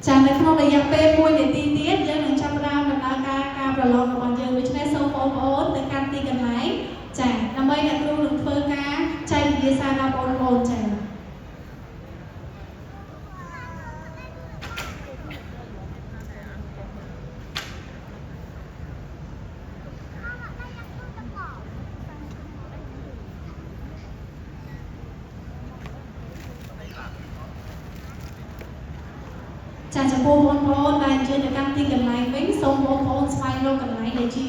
ចានៅក្នុងរយៈពេល1នាទីទៀតយើងនឹងចាប់ផ្ដើមដំណើរការប្រឡងរបស់យើងដូច្នេះសូមបងប្អូនទៅកាន់ទីកន្លែងចាដើម្បីអ្នកគ្រូនឹងធ្វើការចែកវិញ្ញាសាដល់បងប្អូនចាចំពោះបងប្អូនដែលជឿទៅកាន់ទីកន្លែងវិញសូមបងប្អូនស្វែងរកកន្លែងដែលជា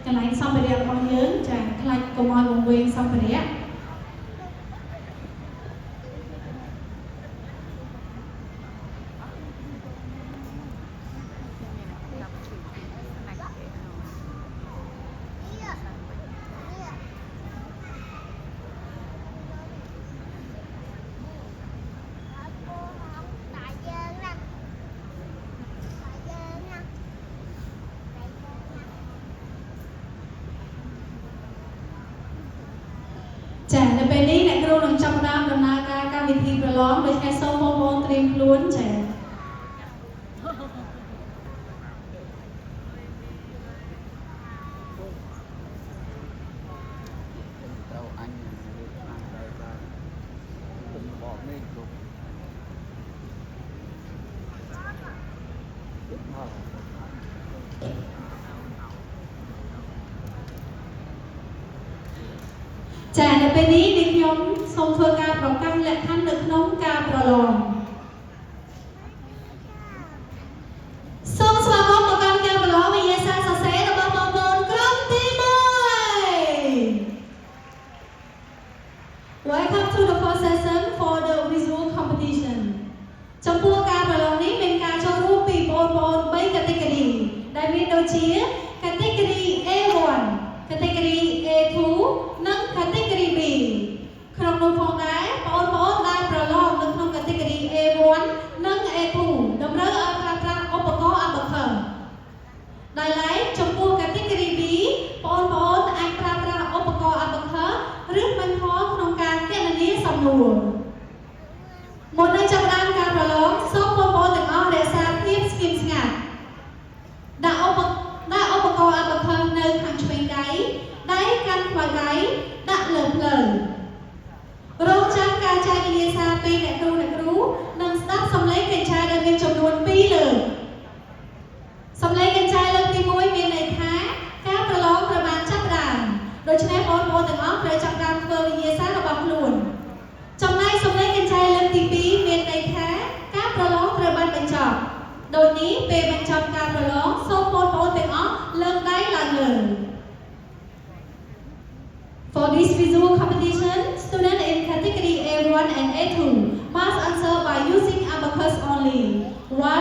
កន្លែងសម្ភារៈរបស់យើងចាខ្លាចកុំឲ្យវង្វេងសម្ភារៈចានៅពេលនេះអ្នកគ្រូនឹងចាប់ផ្ដើមដំណើរការកម្មវិធីប្រឡងដូច្នេះសូមបងប្អូនត្រៀមខ្លួនចាចានៅពេលនេះខ្ញុំសូមធ្វើការប្រកាសលក្ខខណ្ឌនៅក្នុងការប្រឡងសូមស្វាគមន៍មកកាន់ការប្រឡងវិញ្ញាសាសរសេររបស់បងប្អូនក្រុមទី1 Welcome to the first session for the visual competition ចំពោះការប្រឡងនេះមានការចូលរួមពីបងប្អូន3 category ដែលមានដូចជា category A1 category A2 និង category B ក្នុងនោះផងដែរបងប្អូនដែលប្រឡងនៅក្នុង category A1 និង A2 តម្រូវឲ្យប្រើប្រាស់ឧបករណ៍ Abacus ដោយឡែកចំពោះ category B បងប្អូនអាចប្រើប្រាស់ឧបករណ៍ Abacus ឬ Mentor ក្នុងការគណនាសំណួរមុននឹងចាប់ផ្ដើមការប្រឡងសូមបងប្អូនទាំងអស់រក្សាភាពស្ងៀមស្ងាត់ដាក់ឧបករណ៍ Abacus នៅខាងឆ្វេងដៃកាន់ខ្វៅដៃដាក់លើភ្លើងរងចាំការចែកវិញ្ញាសាពីអ្នកគ្រូនិងស្ដាប់សំឡេងកញ្ឆែដែលមានចំនួន2លើកសំឡេងកញ្ឆែលើកទី1មានន័យថាការប្រឡងត្រូវបានចាប់ផ្ដើមដូច្នេះបងប្អូនទាំងអស់ត្រូវចាប់ផ្ដើមធ្វើវិញ្ញាសារបស់ខ្លួនចំណែកសំឡេងកញ្ឆែលើកទី2មានន័យថាការប្រឡងត្រូវបានបញ្ចប់ដូចនេះពេលបញ្ចប់ការប្រឡងសូមបងប្អូនទាំងអស់លើកដៃឡើងលើFor this visual competition, students in category A1 and A2 must answer by using abacus only, while